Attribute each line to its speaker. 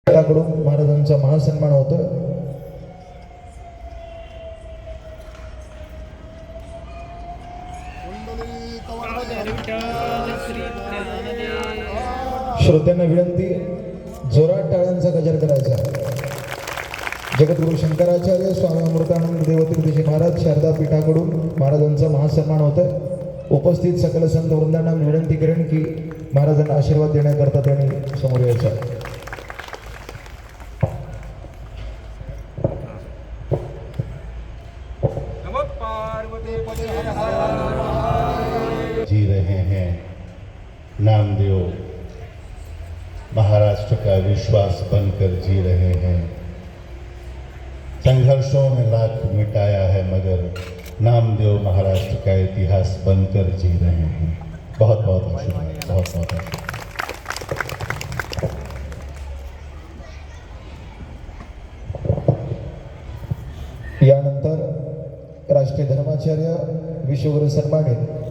Speaker 1: कडून महाराजांचा महासन्मान होतो। श्रोत्यांना विनंती, जोरात टाळ्यांचा गजर करायचा। जगद्गुरु शंकराचार्य स्वामी अमृतानंद देवतीर्थजी महाराज शारदा पीठाकडून महाराजांचा महासन्मान होतं। उपस्थित सकल संत वृंदांना विनंती करेन की महाराजांना आशीर्वाद देण्याकरता त्यांनी समोर यायचं।
Speaker 2: जी रहे हैं नामदेव महाराष्ट्र का विश्वास बनकर जी रहे हैं। संघर्षों ने लाख मिटाया है मगर नामदेव महाराष्ट्र का इतिहास बनकर जी रहे हैं। बहुत बहुत आशीर्वाद, बहुत बहुत आशीर्वाद।
Speaker 1: यानंतर राष्ट्रीय धर्माचार्य विश्वगुरु सन्मानित